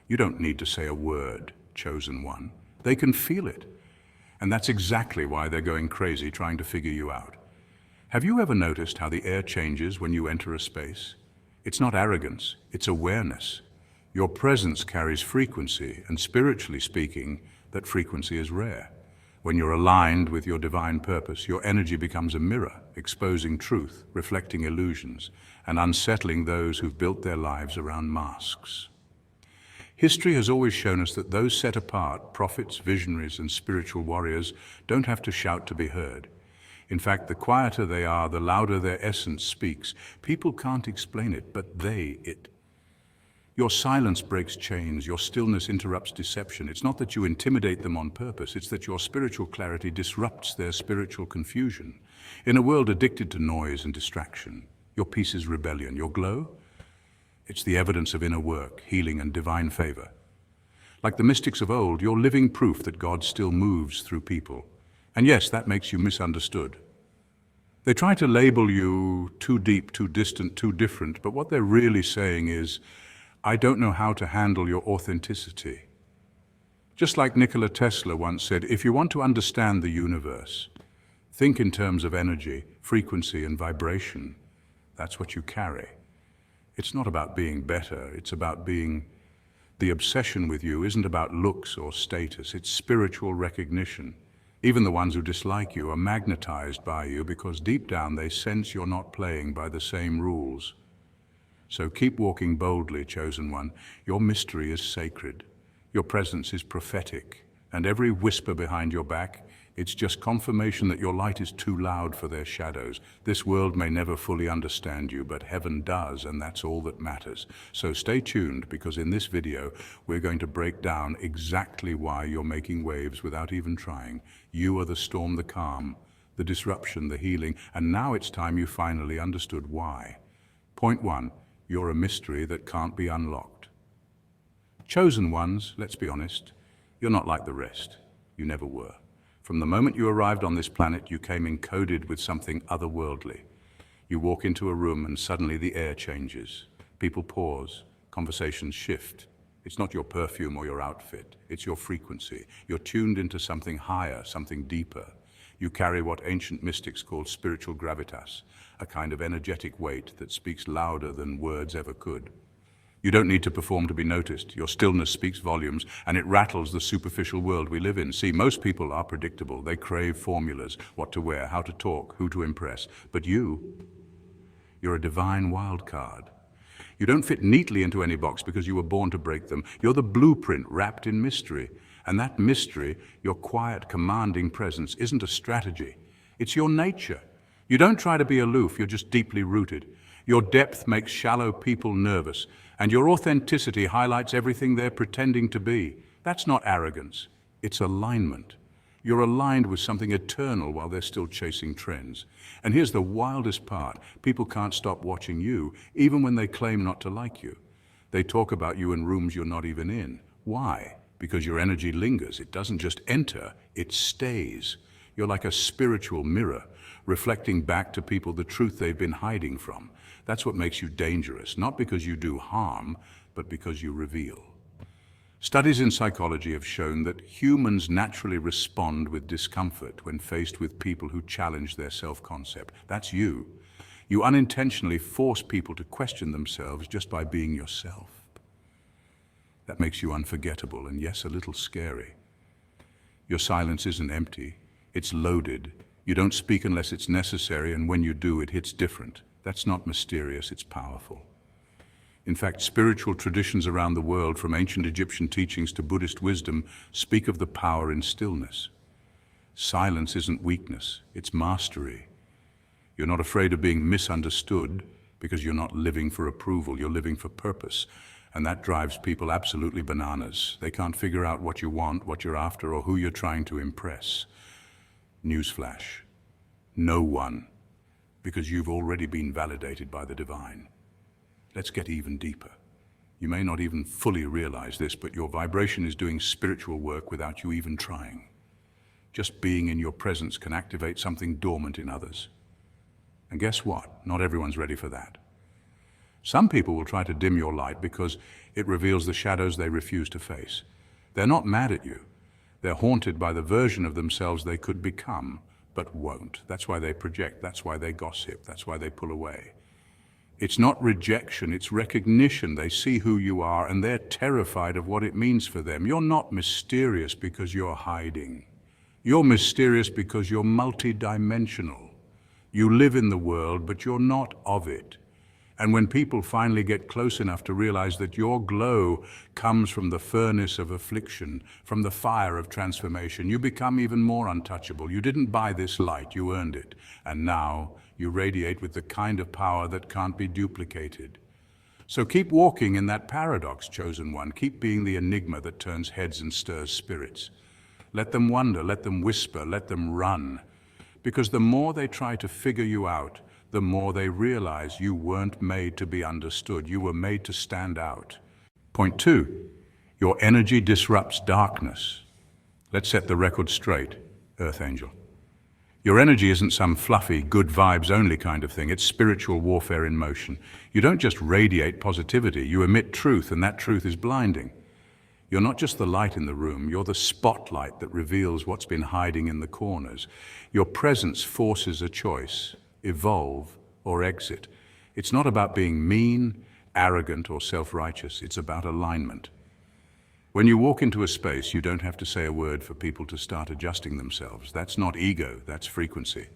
You don't need to say a word, chosen one. They can feel it. And that's exactly why they're going crazy trying to figure you out. Have you ever noticed how the air changes when you enter a space? It's not arrogance, it's awareness. Your presence carries frequency, and spiritually speaking, that frequency is rare. When you're aligned with your divine purpose, your energy becomes a mirror, exposing truth, reflecting illusions, and unsettling those who've built their lives around masks. History has always shown us that those set apart, prophets, visionaries, and spiritual warriors, don't have to shout to be heard. In fact, the quieter they are, the louder their essence speaks. People can't explain it, but it. Your silence breaks chains, your stillness interrupts deception. It's not that you intimidate them on purpose, it's that your spiritual clarity disrupts their spiritual confusion. In a world addicted to noise and distraction, your peace is rebellion. Your glow? It's the evidence of inner work, healing, and divine favor. Like the mystics of old, you're living proof that God still moves through people. And yes, that makes you misunderstood. They try to label you too deep, too distant, too different, but what they're really saying is, I don't know how to handle your authenticity. Just like Nikola Tesla once said, if you want to understand the universe, think in terms of energy, frequency, and vibration. That's what you carry. It's not about being better, it's about being. The obsession with you isn't about looks or status, it's spiritual recognition. Even the ones who dislike you are magnetized by you because deep down they sense you're not playing by the same rules. So keep walking boldly, chosen one. Your mystery is sacred. Your presence is prophetic. And every whisper behind your back, it's just confirmation that your light is too loud for their shadows. This world may never fully understand you, but heaven does, and that's all that matters. So stay tuned, because in this video, we're going to break down exactly why you're making waves without even trying. You are the storm, the calm, the disruption, the healing, and now it's time you finally understood why. Point 1. You're a mystery that can't be unlocked. Chosen ones, let's be honest, you're not like the rest. You never were. From the moment you arrived on this planet, you came encoded with something otherworldly. You walk into a room and suddenly the air changes. People pause, conversations shift. It's not your perfume or your outfit, it's your frequency. You're tuned into something higher, something deeper. You carry what ancient mystics called spiritual gravitas, a kind of energetic weight that speaks louder than words ever could. You don't need to perform to be noticed. Your stillness speaks volumes, and it rattles the superficial world we live in. See, most people are predictable. They crave formulas, what to wear, how to talk, who to impress. But you're a divine wild card. You don't fit neatly into any box because you were born to break them. You're the blueprint wrapped in mystery. And that mystery, your quiet, commanding presence, isn't a strategy. It's your nature. You don't try to be aloof, you're just deeply rooted. Your depth makes shallow people nervous, and your authenticity highlights everything they're pretending to be. That's not arrogance, it's alignment. You're aligned with something eternal while they're still chasing trends. And here's the wildest part. People can't stop watching you, even when they claim not to like you. They talk about you in rooms you're not even in. Why? Because your energy lingers. It doesn't just enter, it stays. You're like a spiritual mirror, reflecting back to people the truth they've been hiding from. That's what makes you dangerous, not because you do harm, but because you reveal. Studies in psychology have shown that humans naturally respond with discomfort when faced with people who challenge their self-concept. That's you. You unintentionally force people to question themselves just by being yourself. That makes you unforgettable and, yes, a little scary. Your silence isn't empty, it's loaded. You don't speak unless it's necessary, and when you do, it hits different. That's not mysterious, it's powerful. In fact, spiritual traditions around the world, from ancient Egyptian teachings to Buddhist wisdom, speak of the power in stillness. Silence isn't weakness, it's mastery. You're not afraid of being misunderstood because you're not living for approval, you're living for purpose. And that drives people absolutely bananas. They can't figure out what you want, what you're after, or who you're trying to impress. Newsflash: no one, because you've already been validated by the divine. Let's get even deeper. You may not even fully realize this, but your vibration is doing spiritual work without you even trying. Just being in your presence can activate something dormant in others. And guess what? Not everyone's ready for that. Some people will try to dim your light because It reveals the shadows they refuse to face. They're not mad at you. They're haunted by the version of themselves they could become, but won't. That's why they project. That's why they gossip. That's why they pull away. It's not rejection, it's recognition. They see who you are and they're terrified of what it means for them. You're not mysterious because you're hiding. You're mysterious because you're multidimensional. You live in the world, but you're not of it. And when people finally get close enough to realize that your glow comes from the furnace of affliction, from the fire of transformation, you become even more untouchable. You didn't buy this light, you earned it. And now you radiate with the kind of power that can't be duplicated. So keep walking in that paradox, chosen one. Keep being the enigma that turns heads and stirs spirits. Let them wonder, let them whisper, let them run. Because the more they try to figure you out, the more they realize you weren't made to be understood. You were made to stand out. Point 2, your energy disrupts darkness. Let's set the record straight, Earth Angel. Your energy isn't some fluffy, good vibes only kind of thing. It's spiritual warfare in motion. You don't just radiate positivity, you emit truth, and that truth is blinding. You're not just the light in the room, you're the spotlight that reveals what's been hiding in the corners. Your presence forces a choice: evolve or exit. It's not about being mean, arrogant, or self-righteous. It's about alignment. When you walk into a space, you don't have to say a word for people to start adjusting themselves. That's not ego, that's frequency.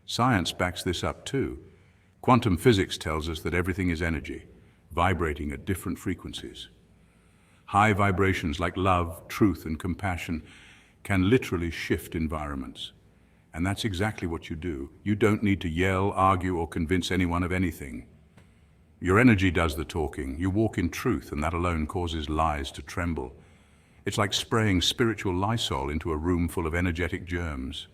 Science backs this up too. Quantum physics tells us that everything is energy, vibrating at different frequencies. High vibrations like love, truth, and compassion can literally shift environments. And that's exactly what you do. You don't need to yell, argue, or convince anyone of anything. Your energy does the talking. You walk in truth, and that alone causes lies to tremble. It's like spraying spiritual Lysol into a room full of energetic germs.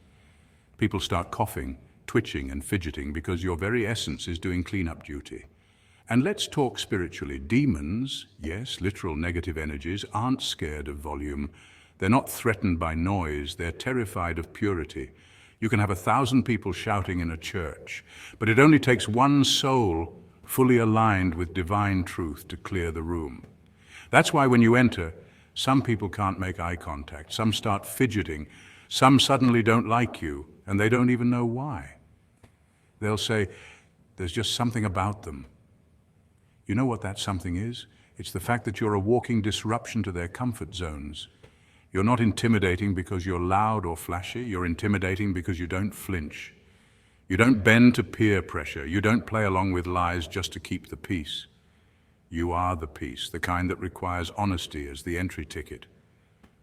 People start coughing, twitching, and fidgeting because your very essence is doing cleanup duty. And let's talk spiritually. Demons, yes, literal negative energies, aren't scared of volume. They're not threatened by noise. They're terrified of purity. You can have 1,000 people shouting in a church, but it only takes one soul fully aligned with divine truth to clear the room. That's why when you enter, some people can't make eye contact, some start fidgeting, some suddenly don't like you, and they don't even know why. They'll say, there's just something about them. You know what that something is? It's the fact that you're a walking disruption to their comfort zones. You're not intimidating because you're loud or flashy. You're intimidating because you don't flinch. You don't bend to peer pressure. You don't play along with lies just to keep the peace. You are the peace, the kind that requires honesty as the entry ticket.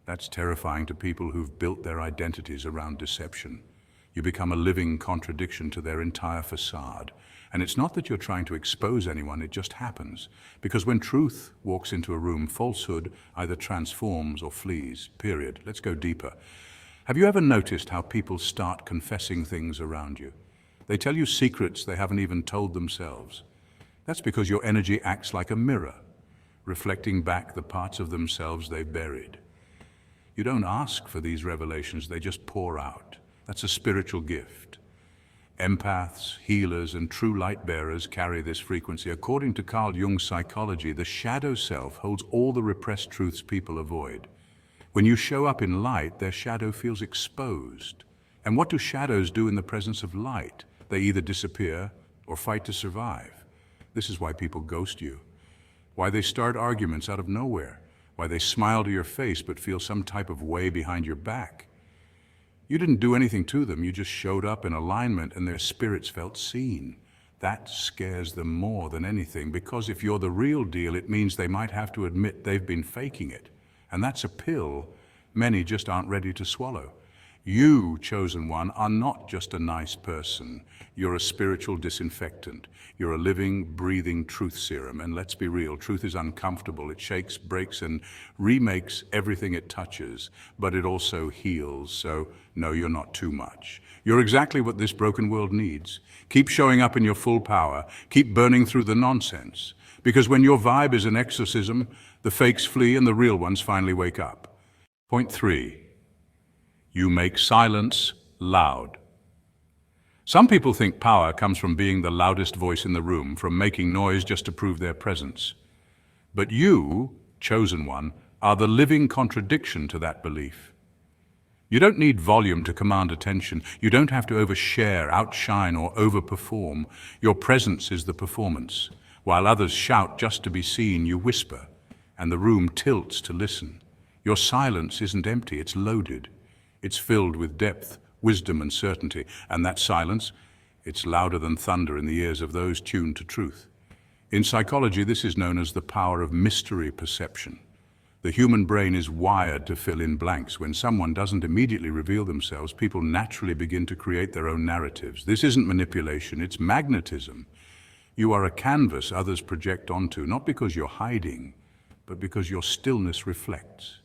That's terrifying to people who've built their identities around deception. You become a living contradiction to their entire facade. And it's not that you're trying to expose anyone, it just happens. Because when truth walks into a room, falsehood either transforms or flees, period. Let's go deeper. Have you ever noticed how people start confessing things around you? They tell you secrets they haven't even told themselves. That's because your energy acts like a mirror, reflecting back the parts of themselves they've buried. You don't ask for these revelations, they just pour out. That's a spiritual gift. Empaths, healers, and true light bearers carry this frequency. According to Carl Jung's psychology, the shadow self holds all the repressed truths people avoid. When you show up in light, their shadow feels exposed. And what do shadows do in the presence of light? They either disappear or fight to survive. This is why people ghost you, why they start arguments out of nowhere, why they smile to your face but feel some type of way behind your back. You didn't do anything to them, you just showed up in alignment and their spirits felt seen. That scares them more than anything, because if you're the real deal, it means they might have to admit they've been faking it. And that's a pill many just aren't ready to swallow. You, chosen one, are not just a nice person. You're a spiritual disinfectant. You're a living, breathing truth serum. And let's be real, truth is uncomfortable. It shakes, breaks, and remakes everything it touches, but it also heals. So no, you're not too much. You're exactly what this broken world needs. Keep showing up in your full power. Keep burning through the nonsense. Because when your vibe is an exorcism, the fakes flee and the real ones finally wake up. Point 3. You make silence loud. Some people think power comes from being the loudest voice in the room, from making noise just to prove their presence. But you, chosen one, are the living contradiction to that belief. You don't need volume to command attention. You don't have to overshare, outshine, or overperform. Your presence is the performance. While others shout just to be seen, you whisper, and the room tilts to listen. Your silence isn't empty, it's loaded. It's filled with depth, wisdom, and certainty. And that silence, it's louder than thunder in the ears of those tuned to truth. In psychology, this is known as the power of mystery perception. The human brain is wired to fill in blanks. When someone doesn't immediately reveal themselves, people naturally begin to create their own narratives. This isn't manipulation, it's magnetism. You are a canvas others project onto, not because you're hiding, but because your stillness reflects.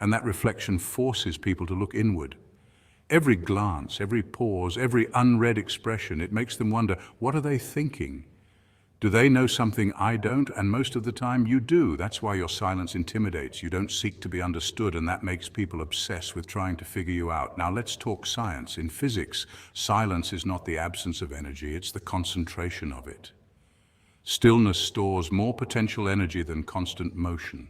And that reflection forces people to look inward. Every glance, every pause, every unread expression, it makes them wonder, what are they thinking? Do they know something I don't? And most of the time you do. That's why your silence intimidates. You don't seek to be understood, and that makes people obsessed with trying to figure you out. Now let's talk science. In physics, silence is not the absence of energy, it's the concentration of it. Stillness stores more potential energy than constant motion.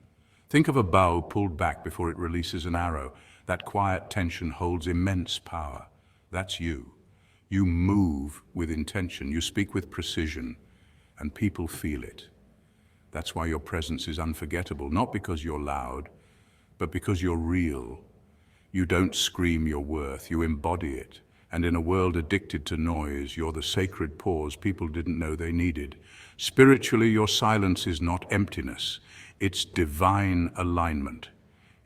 Think of a bow pulled back before it releases an arrow. That quiet tension holds immense power. That's you. You move with intention. You speak with precision. And people feel it. That's why your presence is unforgettable, not because you're loud, but because you're real. You don't scream your worth, you embody it. And in a world addicted to noise, you're the sacred pause people didn't know they needed. Spiritually, your silence is not emptiness, it's divine alignment.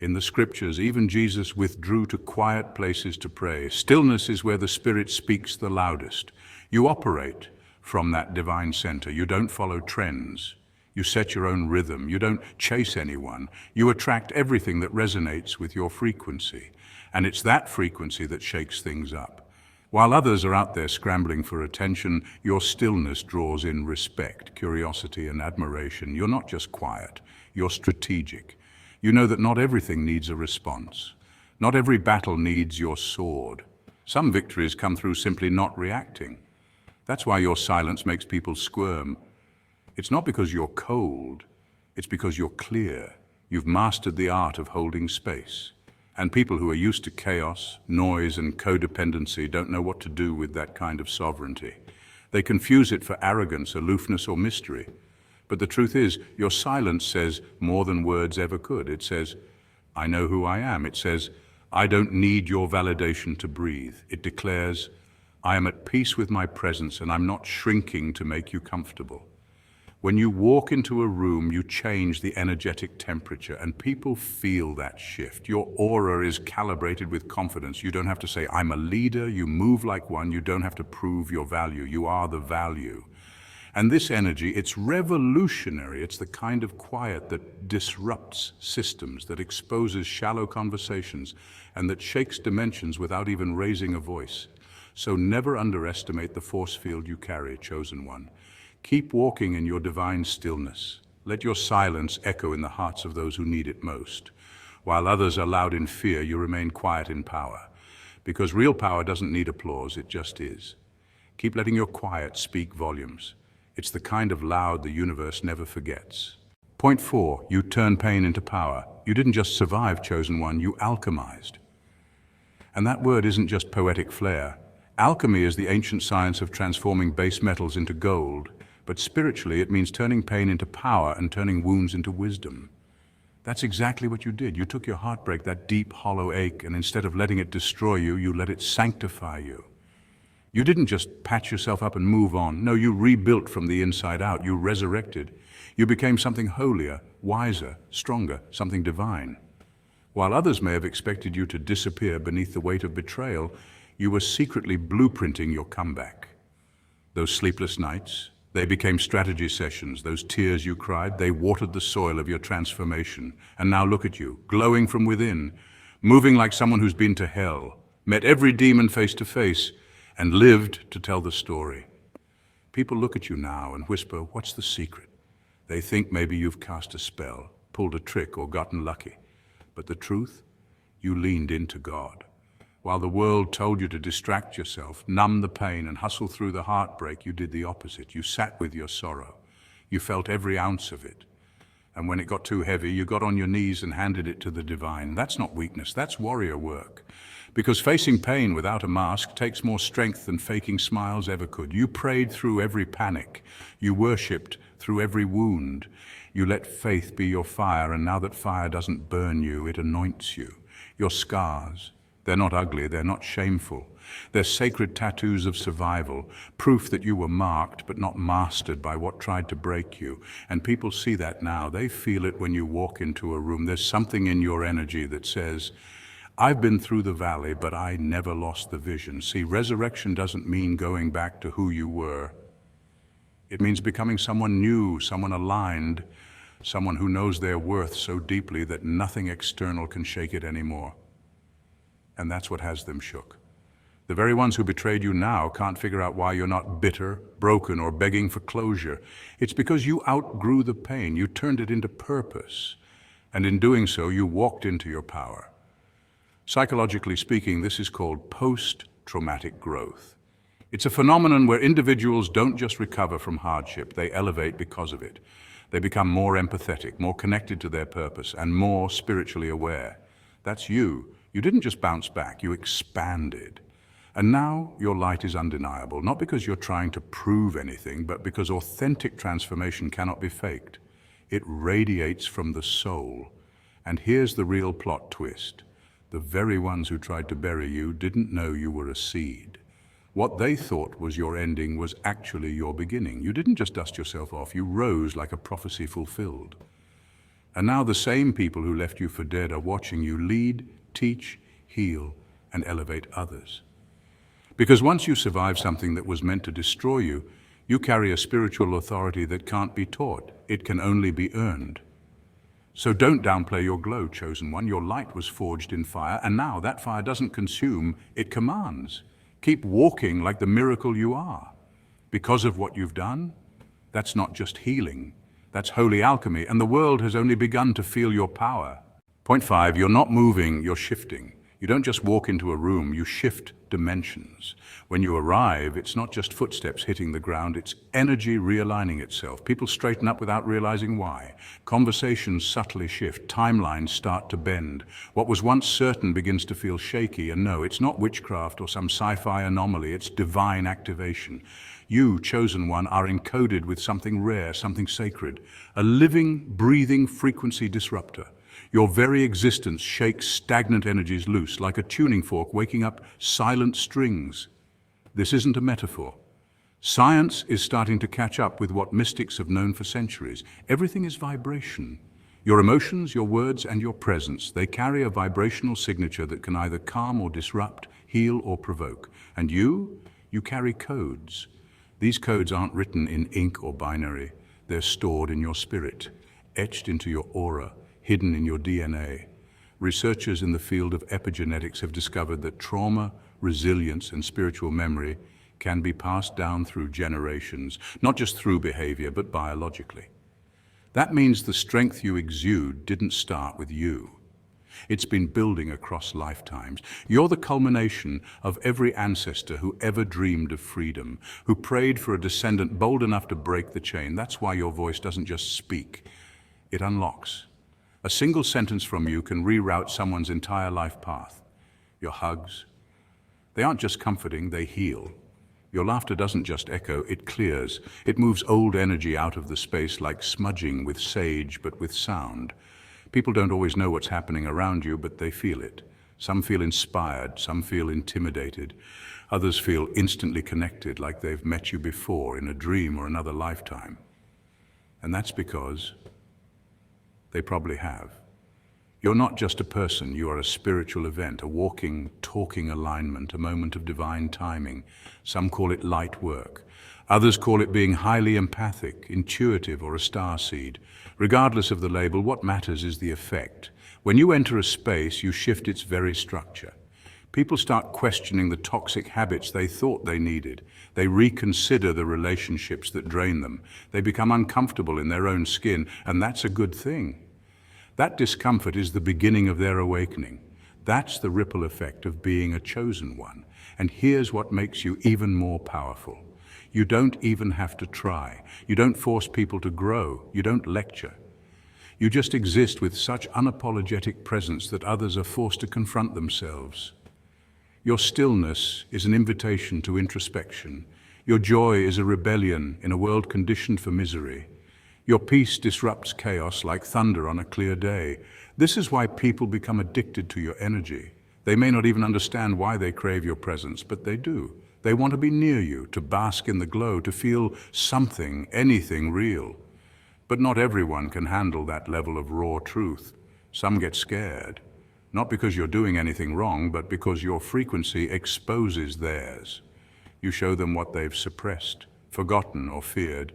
In the scriptures, even Jesus withdrew to quiet places to pray. Stillness is where the Spirit speaks the loudest. You operate from that divine center. You don't follow trends. You set your own rhythm. You don't chase anyone. You attract everything that resonates with your frequency. And it's that frequency that shakes things up. While others are out there scrambling for attention, your stillness draws in respect, curiosity, and admiration. You're not just quiet. You're strategic. You know that not everything needs a response. Not every battle needs your sword. Some victories come through simply not reacting. That's why your silence makes people squirm. It's not because you're cold, it's because you're clear. You've mastered the art of holding space. And people who are used to chaos, noise, and codependency don't know what to do with that kind of sovereignty. They confuse it for arrogance, aloofness, or mystery. But the truth is, your silence says more than words ever could. It says, I know who I am. It says, I don't need your validation to breathe. It declares, I am at peace with my presence and I'm not shrinking to make you comfortable. When you walk into a room, you change the energetic temperature and people feel that shift. Your aura is calibrated with confidence. You don't have to say, I'm a leader. You move like one. You don't have to prove your value. You are the value. And this energy, it's revolutionary. It's the kind of quiet that disrupts systems, that exposes shallow conversations, and that shakes dimensions without even raising a voice. So never underestimate the force field you carry, chosen one. Keep walking in your divine stillness. Let your silence echo in the hearts of those who need it most. While others are loud in fear, you remain quiet in power. Because real power doesn't need applause, it just is. Keep letting your quiet speak volumes. It's the kind of loud the universe never forgets. Point 4, you turn pain into power. You didn't just survive, chosen one, you alchemized. And that word isn't just poetic flair. Alchemy is the ancient science of transforming base metals into gold, but spiritually it means turning pain into power and turning wounds into wisdom. That's exactly what you did. You took your heartbreak, that deep, hollow ache, and instead of letting it destroy you, you let it sanctify you. You didn't just patch yourself up and move on. No, you rebuilt from the inside out. You resurrected. You became something holier, wiser, stronger, something divine. While others may have expected you to disappear beneath the weight of betrayal, you were secretly blueprinting your comeback. Those sleepless nights, they became strategy sessions. Those tears you cried, they watered the soil of your transformation. And now look at you, glowing from within, moving like someone who's been to hell, met every demon face to face, and lived to tell the story. People look at you now and whisper, what's the secret? They think maybe you've cast a spell, pulled a trick, or gotten lucky. But the truth, you leaned into God. While the world told you to distract yourself, numb the pain, and hustle through the heartbreak, you did the opposite. You sat with your sorrow. You felt every ounce of it. And when it got too heavy, you got on your knees and handed it to the divine. That's not weakness, that's warrior work. Because facing pain without a mask takes more strength than faking smiles ever could. You prayed through every panic. You worshipped through every wound. You let faith be your fire, and now that fire doesn't burn you, it anoints you. Your scars, they're not ugly, they're not shameful. They're sacred tattoos of survival, proof that you were marked but not mastered by what tried to break you. And people see that now. They feel it when you walk into a room. There's something in your energy that says, I've been through the valley, but I never lost the vision. See, resurrection doesn't mean going back to who you were. It means becoming someone new, someone aligned, someone who knows their worth so deeply that nothing external can shake it anymore. And that's what has them shook. The very ones who betrayed you now can't figure out why you're not bitter, broken, or begging for closure. It's because you outgrew the pain. You turned it into purpose. And in doing so, you walked into your power. Psychologically speaking, this is called post-traumatic growth. It's a phenomenon where individuals don't just recover from hardship, they elevate because of it. They become more empathetic, more connected to their purpose, and more spiritually aware. That's you. You didn't just bounce back, you expanded. And now your light is undeniable, not because you're trying to prove anything, but because authentic transformation cannot be faked. It radiates from the soul. And here's the real plot twist. The very ones who tried to bury you didn't know you were a seed. What they thought was your ending was actually your beginning. You didn't just dust yourself off, you rose like a prophecy fulfilled. And now the same people who left you for dead are watching you lead, teach, heal, and elevate others. Because once you survive something that was meant to destroy you, you carry a spiritual authority that can't be taught. It can only be earned. So don't downplay your glow, chosen one. Your light was forged in fire, and now that fire doesn't consume, it commands. Keep walking like the miracle you are. Because of what you've done, that's not just healing. That's holy alchemy, and the world has only begun to feel your power. Point 5, you're not moving, you're shifting. You don't just walk into a room, you shift dimensions. When you arrive, it's not just footsteps hitting the ground, it's energy realigning itself. People straighten up without realizing why. Conversations subtly shift, timelines start to bend. What was once certain begins to feel shaky, and no, it's not witchcraft or some sci-fi anomaly, it's divine activation. You, chosen one, are encoded with something rare, something sacred, a living, breathing frequency disruptor. Your very existence shakes stagnant energies loose, like a tuning fork waking up silent strings. This isn't a metaphor. Science is starting to catch up with what mystics have known for centuries. Everything is vibration. Your emotions, your words, and your presence, they carry a vibrational signature that can either calm or disrupt, heal or provoke. And you carry codes. These codes aren't written in ink or binary. They're stored in your spirit, etched into your aura, hidden in your DNA. Researchers in the field of epigenetics have discovered that trauma, resilience, and spiritual memory can be passed down through generations, not just through behavior, but biologically. That means the strength you exude didn't start with you. It's been building across lifetimes. You're the culmination of every ancestor who ever dreamed of freedom, who prayed for a descendant bold enough to break the chain. That's why your voice doesn't just speak, it unlocks. A single sentence from you can reroute someone's entire life path. Your hugs, they aren't just comforting, they heal. Your laughter doesn't just echo, it clears. It moves old energy out of the space like smudging with sage, but with sound. People don't always know what's happening around you, but they feel it. Some feel inspired, some feel intimidated. Others feel instantly connected, like they've met you before in a dream or another lifetime. And that's because they probably have. You're not just a person, you are a spiritual event, a walking, talking alignment, a moment of divine timing. Some call it light work. Others call it being highly empathic, intuitive, or a starseed. Regardless of the label, what matters is the effect. When you enter a space, you shift its very structure. People start questioning the toxic habits they thought they needed. They reconsider the relationships that drain them. They become uncomfortable in their own skin, and that's a good thing. That discomfort is the beginning of their awakening. That's the ripple effect of being a chosen one. And here's what makes you even more powerful. You don't even have to try. You don't force people to grow. You don't lecture. You just exist with such unapologetic presence that others are forced to confront themselves. Your stillness is an invitation to introspection. Your joy is a rebellion in a world conditioned for misery. Your peace disrupts chaos like thunder on a clear day. This is why people become addicted to your energy. They may not even understand why they crave your presence, but they do. They want to be near you, to bask in the glow, to feel something, anything real. But not everyone can handle that level of raw truth. Some get scared, not because you're doing anything wrong, but because your frequency exposes theirs. You show them what they've suppressed, forgotten, or feared,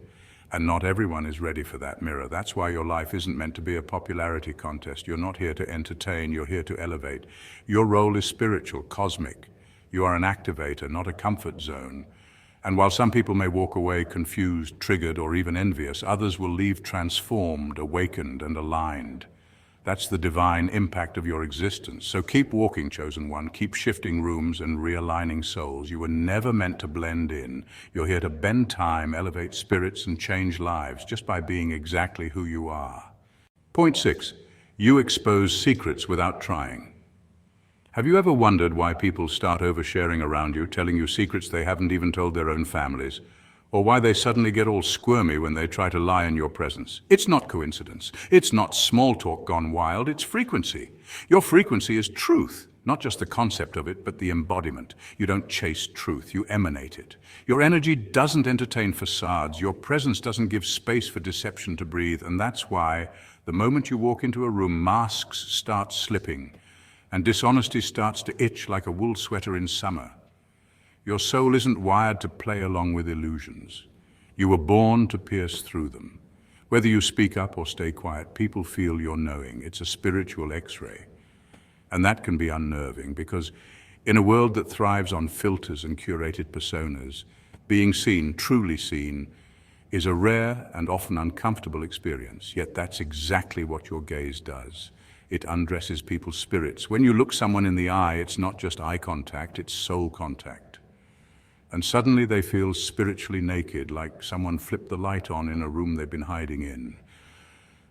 and not everyone is ready for that mirror. That's why your life isn't meant to be a popularity contest. You're not here to entertain, you're here to elevate. Your role is spiritual, cosmic. You are an activator, not a comfort zone. And while some people may walk away confused, triggered, or even envious, others will leave transformed, awakened, and aligned. That's the divine impact of your existence. So keep walking, chosen one. Keep shifting rooms and realigning souls. You were never meant to blend in. You're here to bend time, elevate spirits, and change lives just by being exactly who you are. Point 6. You expose secrets without trying. Have you ever wondered why people start oversharing around you, telling you secrets they haven't even told their own families? Or why they suddenly get all squirmy when they try to lie in your presence? It's not coincidence. It's not small talk gone wild. It's frequency. Your frequency is truth, not just the concept of it, but the embodiment. You don't chase truth, you emanate it. Your energy doesn't entertain facades. Your presence doesn't give space for deception to breathe. And that's why the moment you walk into a room, masks start slipping and dishonesty starts to itch like a wool sweater in summer. Your soul isn't wired to play along with illusions. You were born to pierce through them. Whether you speak up or stay quiet, people feel your knowing. It's a spiritual X-ray. And that can be unnerving because in a world that thrives on filters and curated personas, being seen, truly seen, is a rare and often uncomfortable experience. Yet that's exactly what your gaze does. It undresses people's spirits. When you look someone in the eye, it's not just eye contact, it's soul contact. And suddenly they feel spiritually naked, like someone flipped the light on in a room they've been hiding in.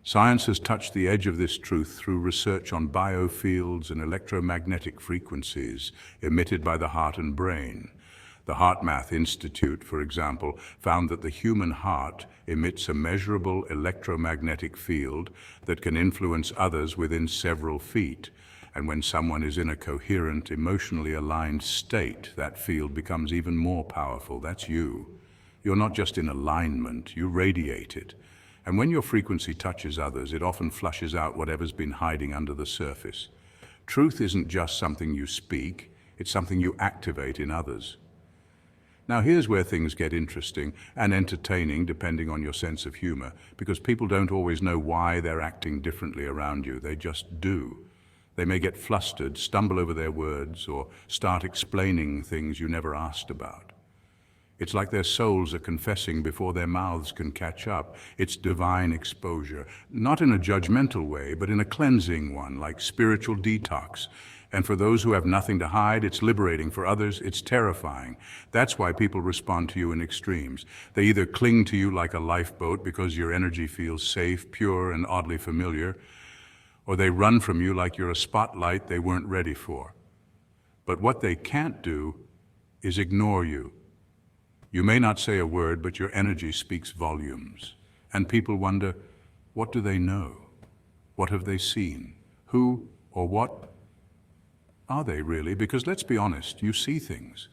Science has touched the edge of this truth through research on biofields and electromagnetic frequencies emitted by the heart and brain. The HeartMath Institute, for example, found that the human heart emits a measurable electromagnetic field that can influence others within several feet. And when someone is in a coherent, emotionally aligned state, that field becomes even more powerful. That's you. You're not just in alignment, you radiate it. And when your frequency touches others, it often flushes out whatever's been hiding under the surface. Truth isn't just something you speak, it's something you activate in others. Now here's where things get interesting and entertaining depending on your sense of humor, because people don't always know why they're acting differently around you, they just do. They may get flustered, stumble over their words, or start explaining things you never asked about. It's like their souls are confessing before their mouths can catch up. It's divine exposure, not in a judgmental way, but in a cleansing one, like spiritual detox. And for those who have nothing to hide, it's liberating. For others, it's terrifying. That's why people respond to you in extremes. They either cling to you like a lifeboat because your energy feels safe, pure, and oddly familiar, or they run from you like you're a spotlight they weren't ready for. But what they can't do is ignore you. You may not say a word, but your energy speaks volumes. And people wonder, what do they know? What have they seen? Who or what are they really? Because let's be honest, you see things.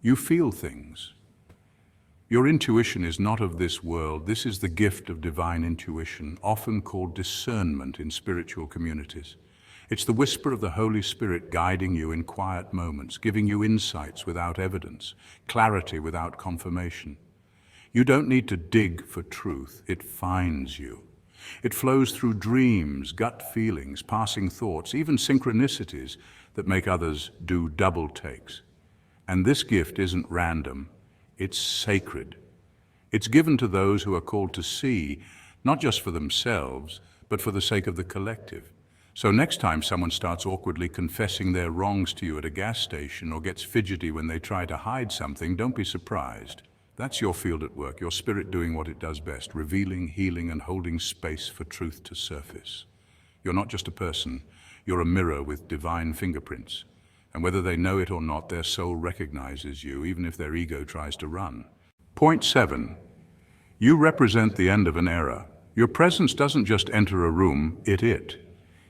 You feel things. Your intuition is not of this world. This is the gift of divine intuition, often called discernment in spiritual communities. It's the whisper of the Holy Spirit guiding you in quiet moments, giving you insights without evidence, clarity without confirmation. You don't need to dig for truth, it finds you. It flows through dreams, gut feelings, passing thoughts, even synchronicities that make others do double takes. And this gift isn't random. It's sacred. It's given to those who are called to see, not just for themselves, but for the sake of the collective. So next time someone starts awkwardly confessing their wrongs to you at a gas station or gets fidgety when they try to hide something, don't be surprised. That's your field at work, your spirit doing what it does best, revealing, healing, and holding space for truth to surface. You're not just a person, you're a mirror with divine fingerprints. And whether they know it or not, their soul recognizes you, even if their ego tries to run. Point 7. You represent the end of an era. Your presence doesn't just enter a room, it.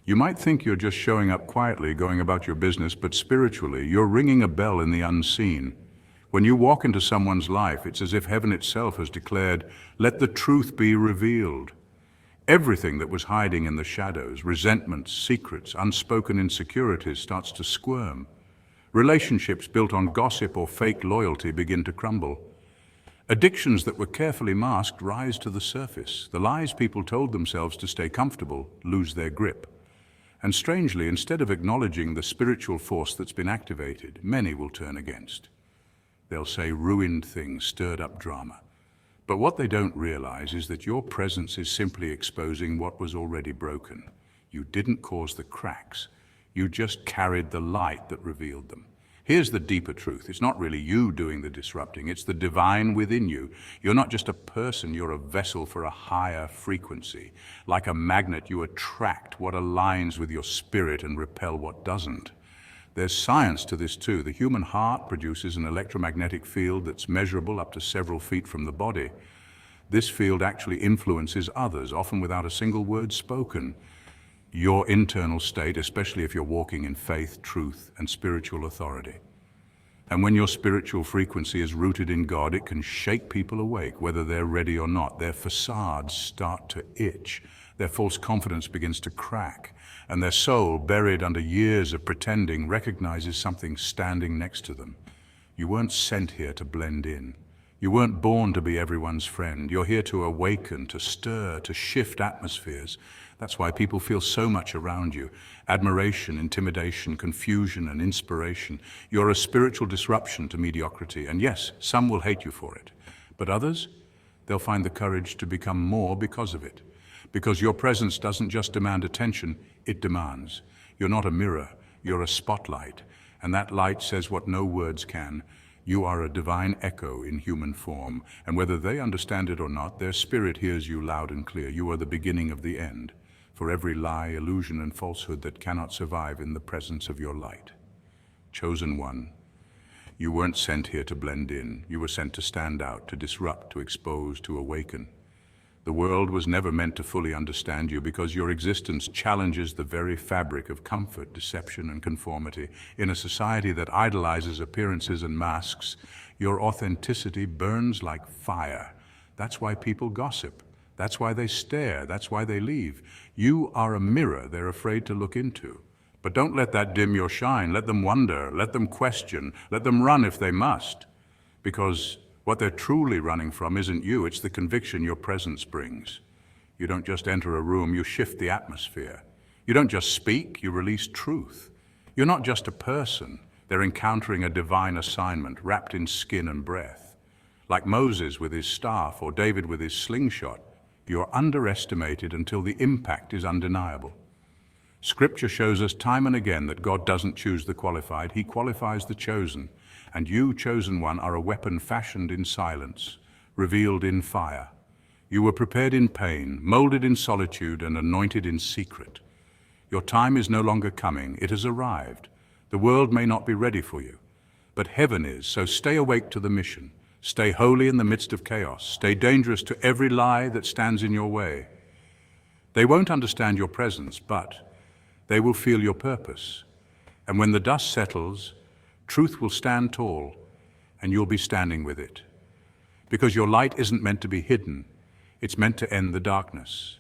You might think you're just showing up quietly, going about your business, but spiritually, you're ringing a bell in the unseen. When you walk into someone's life, it's as if heaven itself has declared, "Let the truth be revealed." Everything that was hiding in the shadows, resentments, secrets, unspoken insecurities, starts to squirm. Relationships built on gossip or fake loyalty begin to crumble. Addictions that were carefully masked rise to the surface. The lies people told themselves to stay comfortable lose their grip. And strangely, instead of acknowledging the spiritual force that's been activated, many will turn against. They'll say ruined things, stirred up drama. But what they don't realize is that your presence is simply exposing what was already broken. You didn't cause the cracks. You just carried the light that revealed them. Here's the deeper truth. It's not really you doing the disrupting. It's the divine within you. You're not just a person. You're a vessel for a higher frequency. Like a magnet, you attract what aligns with your spirit and repel what doesn't. There's science to this too. The human heart produces an electromagnetic field that's measurable up to several feet from the body. This field actually influences others, often without a single word spoken. Your internal state, especially if you're walking in faith, truth, and spiritual authority. And when your spiritual frequency is rooted in God, it can shake people awake, whether they're ready or not. Their facades start to itch. Their false confidence begins to crack. And their soul, buried under years of pretending, recognizes something standing next to them. You weren't sent here to blend in. You weren't born to be everyone's friend. You're here to awaken, to stir, to shift atmospheres. That's why people feel so much around you. Admiration, intimidation, confusion, and inspiration. You're a spiritual disruption to mediocrity. And yes, some will hate you for it. But others, they'll find the courage to become more because of it. Because your presence doesn't just demand attention, it demands. You're not a mirror, you're a spotlight. And that light says what no words can. You are a divine echo in human form. And whether they understand it or not, their spirit hears you loud and clear. You are the beginning of the end. For every lie, illusion, and falsehood that cannot survive in the presence of your light. Chosen one, you weren't sent here to blend in. You were sent to stand out, to disrupt, to expose, to awaken. The world was never meant to fully understand you because your existence challenges the very fabric of comfort, deception, and conformity. In a society that idolizes appearances and masks, your authenticity burns like fire. That's why people gossip. That's why they stare. That's why they leave. You are a mirror they're afraid to look into. But don't let that dim your shine. Let them wonder. Let them question. Let them run if they must. Because what they're truly running from isn't you. It's the conviction your presence brings. You don't just enter a room. You shift the atmosphere. You don't just speak. You release truth. You're not just a person. They're encountering a divine assignment wrapped in skin and breath. Like Moses with his staff or David with his slingshot. You're underestimated until the impact is undeniable. Scripture shows us time and again that God doesn't choose the qualified, He qualifies the chosen. And you, chosen one, are a weapon fashioned in silence, revealed in fire. You were prepared in pain, molded in solitude, and anointed in secret. Your time is no longer coming, it has arrived. The world may not be ready for you, but heaven is, so stay awake to the mission. Stay holy in the midst of chaos. Stay dangerous to every lie that stands in your way. They won't understand your presence, but they will feel your purpose. And when the dust settles, truth will stand tall, and you'll be standing with it. Because your light isn't meant to be hidden. It's meant to end the darkness.